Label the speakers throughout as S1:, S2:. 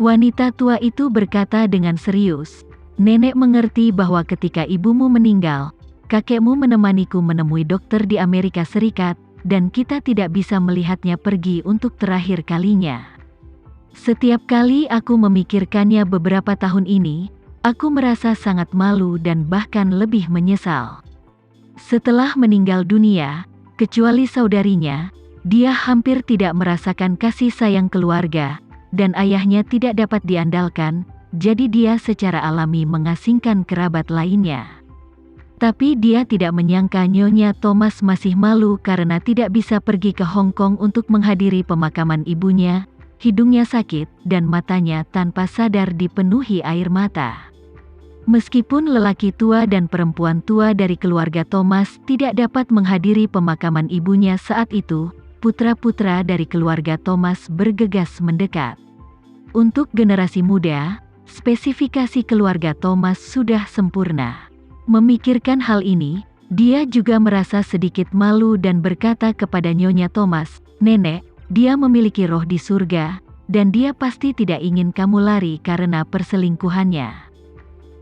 S1: Wanita tua itu berkata dengan serius, "Nenek mengerti bahwa ketika ibumu meninggal, kakekmu menemaniku menemui dokter di Amerika Serikat, dan kita tidak bisa melihatnya pergi untuk terakhir kalinya. Setiap kali aku memikirkannya beberapa tahun ini, aku merasa sangat malu dan bahkan lebih menyesal. Setelah meninggal dunia, kecuali saudarinya, dia hampir tidak merasakan kasih sayang keluarga, dan ayahnya tidak dapat diandalkan, jadi dia secara alami mengasingkan kerabat lainnya. Tapi dia tidak menyangka Nyonya Thomas masih malu karena tidak bisa pergi ke Hong Kong untuk menghadiri pemakaman ibunya. Hidungnya sakit, dan matanya tanpa sadar dipenuhi air mata. Meskipun lelaki tua dan perempuan tua dari keluarga Thomas tidak dapat menghadiri pemakaman ibunya saat itu, putra-putra dari keluarga Thomas bergegas mendekat. Untuk generasi muda, spesifikasi keluarga Thomas sudah sempurna. Memikirkan hal ini, dia juga merasa sedikit malu dan berkata kepada Nyonya Thomas, "Nenek, dia memiliki roh di surga, dan dia pasti tidak ingin kamu lari karena perselingkuhannya."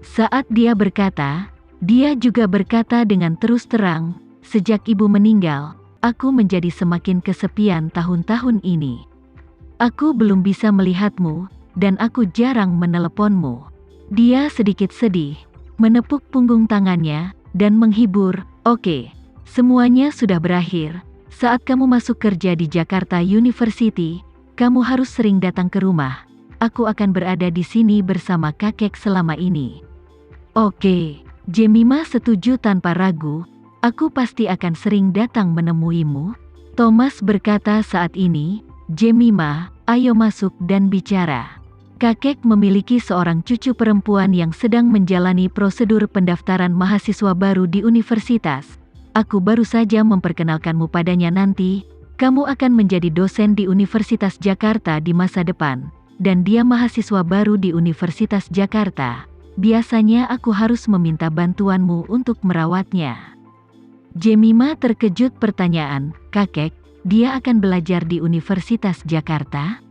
S1: Saat dia berkata, dia juga berkata dengan terus terang, "Sejak ibu meninggal, aku menjadi semakin kesepian tahun-tahun ini. Aku belum bisa melihatmu, dan aku jarang meneleponmu." Dia sedikit sedih, menepuk punggung tangannya, dan menghibur, "Oke, semuanya sudah berakhir. Saat kamu masuk kerja di Jakarta University, kamu harus sering datang ke rumah. Aku akan berada di sini bersama kakek selama ini." "Oke," Jemima setuju tanpa ragu, "aku pasti akan sering datang menemuimu." Thomas berkata saat ini, "Jemima, ayo masuk dan bicara. Kakek memiliki seorang cucu perempuan yang sedang menjalani prosedur pendaftaran mahasiswa baru di universitas. Aku baru saja memperkenalkanmu padanya nanti. Kamu akan menjadi dosen di Universitas Jakarta di masa depan, dan dia mahasiswa baru di Universitas Jakarta. Biasanya aku harus meminta bantuanmu untuk merawatnya." Jemima terkejut pertanyaan, "Kakek, dia akan belajar di Universitas Jakarta?"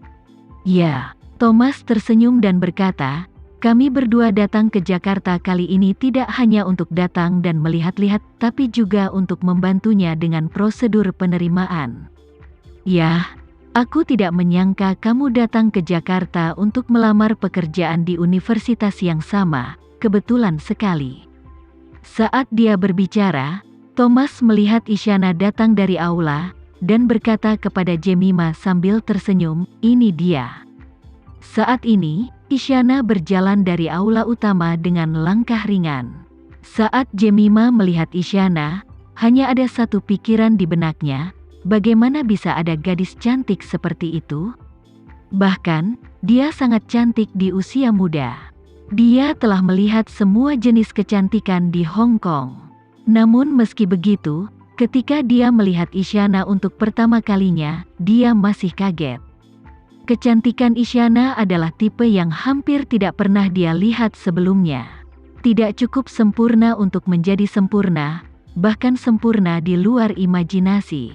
S1: "Ya." Thomas tersenyum dan berkata, "Kami berdua datang ke Jakarta kali ini tidak hanya untuk datang dan melihat-lihat, tapi juga untuk membantunya dengan prosedur penerimaan." "Yah, aku tidak menyangka kamu datang ke Jakarta untuk melamar pekerjaan di universitas yang sama, kebetulan sekali." Saat dia berbicara, Thomas melihat Isyana datang dari aula, dan berkata kepada Jemima sambil tersenyum, "Ini dia." Saat ini, Isyana berjalan dari aula utama dengan langkah ringan. Saat Jemima melihat Isyana, hanya ada satu pikiran di benaknya, bagaimana bisa ada gadis cantik seperti itu? Bahkan, dia sangat cantik di usia muda. Dia telah melihat semua jenis kecantikan di Hong Kong. Namun meski begitu, ketika dia melihat Isyana untuk pertama kalinya, dia masih kaget. Kecantikan Isyana adalah tipe yang hampir tidak pernah dia lihat sebelumnya. Tidak cukup sempurna untuk menjadi sempurna, bahkan sempurna di luar imajinasi.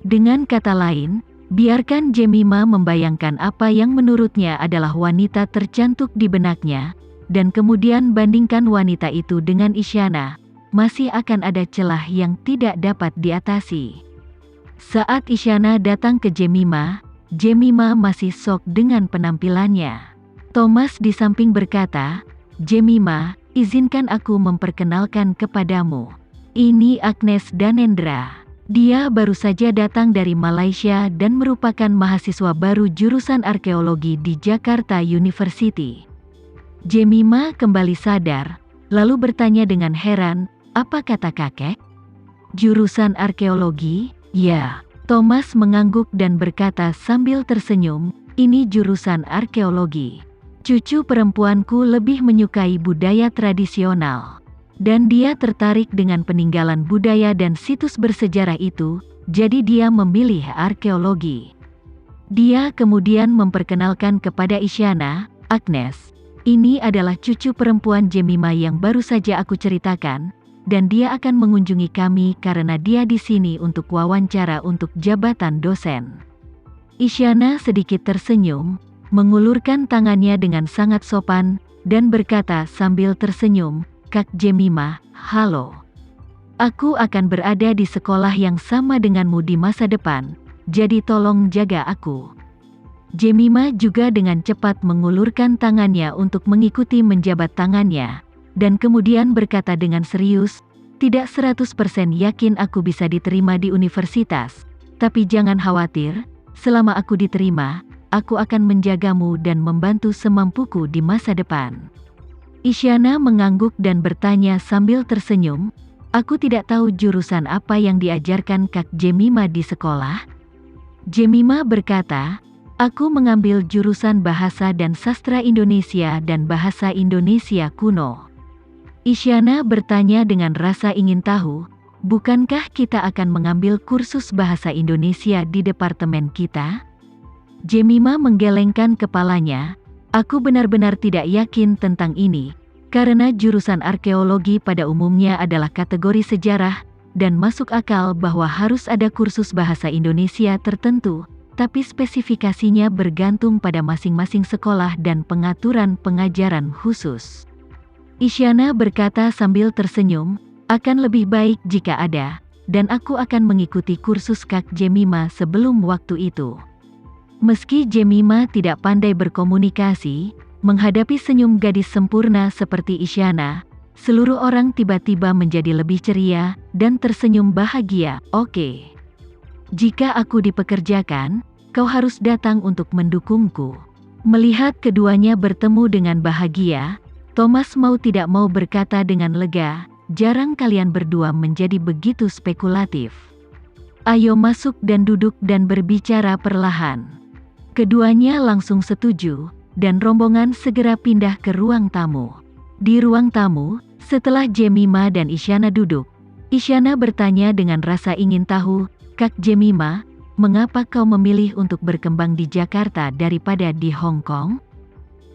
S1: Dengan kata lain, biarkan Jemima membayangkan apa yang menurutnya adalah wanita tercantik di benaknya, dan kemudian bandingkan wanita itu dengan Isyana, masih akan ada celah yang tidak dapat diatasi. Saat Isyana datang ke Jemima, Jemima masih shock dengan penampilannya. Thomas di samping berkata, "Jemima, izinkan aku memperkenalkan kepadamu. Ini Agnes Danendra. Dia baru saja datang dari Malaysia dan merupakan mahasiswa baru jurusan arkeologi di Jakarta University." Jemima kembali sadar, lalu bertanya dengan heran, "Apa kata kakek? Jurusan arkeologi?" "Ya." Thomas mengangguk dan berkata sambil tersenyum, "Ini jurusan arkeologi. Cucu perempuanku lebih menyukai budaya tradisional. Dan dia tertarik dengan peninggalan budaya dan situs bersejarah itu, jadi dia memilih arkeologi." Dia kemudian memperkenalkan kepada Isyana, "Agnes, ini adalah cucu perempuan Jemima yang baru saja aku ceritakan, dan dia akan mengunjungi kami karena dia di sini untuk wawancara untuk jabatan dosen." Isyana sedikit tersenyum, mengulurkan tangannya dengan sangat sopan, dan berkata sambil tersenyum, "Kak Jemimah, halo. Aku akan berada di sekolah yang sama denganmu di masa depan, jadi tolong jaga aku." Jemimah juga dengan cepat mengulurkan tangannya untuk mengikuti menjabat tangannya, dan kemudian berkata dengan serius, "Tidak 100% yakin aku bisa diterima di universitas, tapi jangan khawatir, selama aku diterima, aku akan menjagamu dan membantu semampuku di masa depan." Isyana mengangguk dan bertanya sambil tersenyum, "Aku tidak tahu jurusan apa yang diajarkan Kak Jemimah di sekolah?" Jemimah berkata, "Aku mengambil jurusan Bahasa dan Sastra Indonesia dan Bahasa Indonesia Kuno." Isyana bertanya dengan rasa ingin tahu, "Bukankah kita akan mengambil kursus Bahasa Indonesia di departemen kita?" Jemimah menggelengkan kepalanya, "Aku benar-benar tidak yakin tentang ini, karena jurusan arkeologi pada umumnya adalah kategori sejarah, dan masuk akal bahwa harus ada kursus bahasa Indonesia tertentu, tapi spesifikasinya bergantung pada masing-masing sekolah dan pengaturan pengajaran khusus." Isyana berkata sambil tersenyum, "Akan lebih baik jika ada, dan aku akan mengikuti kursus Kak Jemimah sebelum waktu itu." Meski Jemimah tidak pandai berkomunikasi, menghadapi senyum gadis sempurna seperti Isyana, seluruh orang tiba-tiba menjadi lebih ceria, dan tersenyum bahagia. "Oke. Jika aku dipekerjakan, kau harus datang untuk mendukungku." Melihat keduanya bertemu dengan bahagia, Thomas mau tidak mau berkata dengan lega, "Jarang kalian berdua menjadi begitu spekulatif. Ayo masuk dan duduk dan berbicara perlahan." Keduanya langsung setuju, dan rombongan segera pindah ke ruang tamu. Di ruang tamu, setelah Jemimah dan Isyana duduk, Isyana bertanya dengan rasa ingin tahu, "Kak Jemimah, mengapa kau memilih untuk berkembang di Jakarta daripada di Hong Kong?"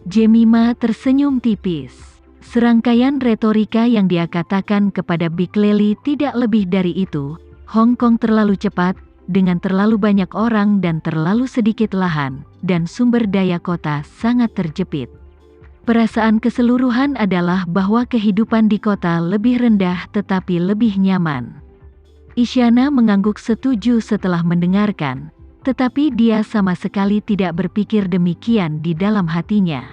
S1: Jemimah tersenyum tipis. Serangkaian retorika yang dia katakan kepada Big Lely tidak lebih dari itu. Hong Kong terlalu cepat, dengan terlalu banyak orang dan terlalu sedikit lahan, dan sumber daya kota sangat terjepit. Perasaan keseluruhan adalah bahwa kehidupan di kota lebih rendah tetapi lebih nyaman. Isyana mengangguk setuju setelah mendengarkan, tetapi dia sama sekali tidak berpikir demikian di dalam hatinya.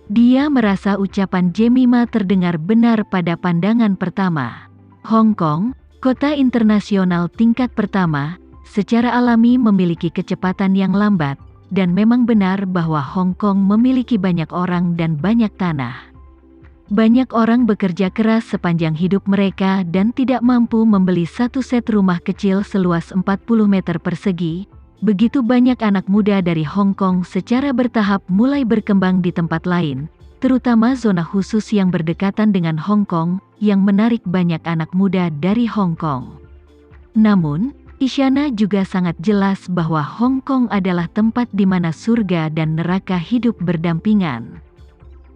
S1: Dia merasa ucapan Jemimah terdengar benar pada pandangan pertama. Hong Kong, kota internasional tingkat pertama, secara alami memiliki kecepatan yang lambat, dan memang benar bahwa Hong Kong memiliki banyak orang dan banyak tanah. Banyak orang bekerja keras sepanjang hidup mereka dan tidak mampu membeli satu set rumah kecil seluas 40 meter persegi. Begitu banyak anak muda dari Hong Kong secara bertahap mulai berkembang di tempat lain, terutama zona khusus yang berdekatan dengan Hong Kong, yang menarik banyak anak muda dari Hong Kong. Namun, Isyana juga sangat jelas bahwa Hong Kong adalah tempat di mana surga dan neraka hidup berdampingan.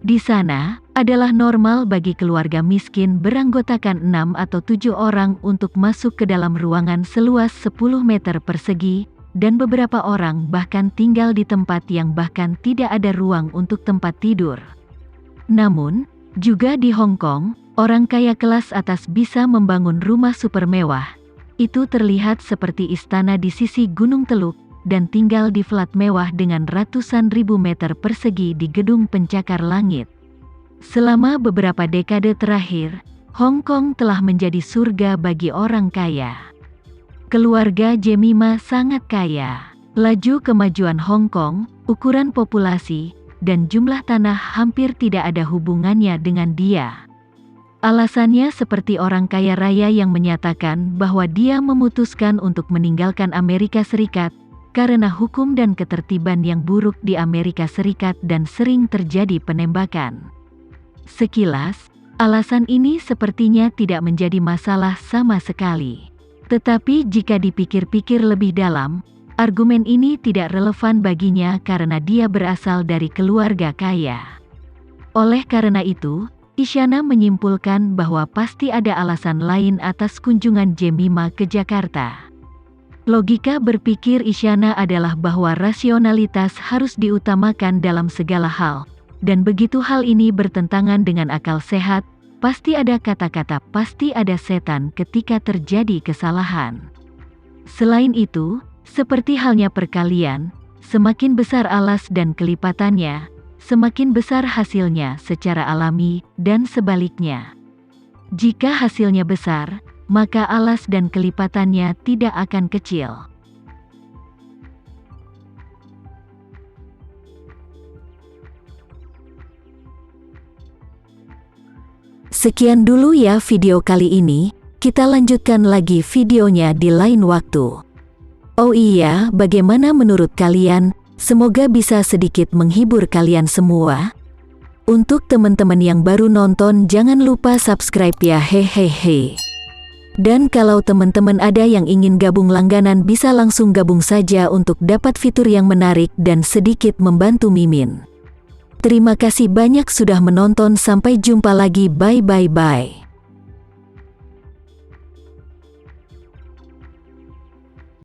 S1: Di sana, adalah normal bagi keluarga miskin beranggotakan 6 atau 7 orang untuk masuk ke dalam ruangan seluas 10 meter persegi, dan beberapa orang bahkan tinggal di tempat yang bahkan tidak ada ruang untuk tempat tidur. Namun, juga di Hong Kong, orang kaya kelas atas bisa membangun rumah super mewah. Itu terlihat seperti istana di sisi Gunung Teluk, dan tinggal di flat mewah dengan ratusan ribu meter persegi di gedung pencakar langit. Selama beberapa dekade terakhir, Hong Kong telah menjadi surga bagi orang kaya. Keluarga Jemimah sangat kaya. Laju kemajuan Hong Kong, ukuran populasi, dan jumlah tanah hampir tidak ada hubungannya dengan dia. Alasannya seperti orang kaya raya yang menyatakan bahwa dia memutuskan untuk meninggalkan Amerika Serikat, karena hukum dan ketertiban yang buruk di Amerika Serikat dan sering terjadi penembakan. Sekilas, alasan ini sepertinya tidak menjadi masalah sama sekali. Tetapi jika dipikir-pikir lebih dalam, argumen ini tidak relevan baginya karena dia berasal dari keluarga kaya. Oleh karena itu, Isyana menyimpulkan bahwa pasti ada alasan lain atas kunjungan Jemimah ke Jakarta. Logika berpikir Isyana adalah bahwa rasionalitas harus diutamakan dalam segala hal, dan begitu hal ini bertentangan dengan akal sehat, pasti ada kata-kata, pasti ada setan ketika terjadi kesalahan. Selain itu, seperti halnya perkalian, semakin besar alas dan kelipatannya, semakin besar hasilnya secara alami, dan sebaliknya. Jika hasilnya besar, maka alas dan kelipatannya tidak akan kecil. Sekian dulu ya video kali ini, kita lanjutkan lagi videonya di lain waktu. Oh iya, bagaimana menurut kalian? Semoga bisa sedikit menghibur kalian semua. Untuk teman-teman yang baru nonton, jangan lupa subscribe ya, hehehe. Dan kalau teman-teman ada yang ingin gabung langganan, bisa langsung gabung saja untuk dapat fitur yang menarik dan sedikit membantu Mimin. Terima kasih banyak sudah menonton, sampai jumpa lagi, bye.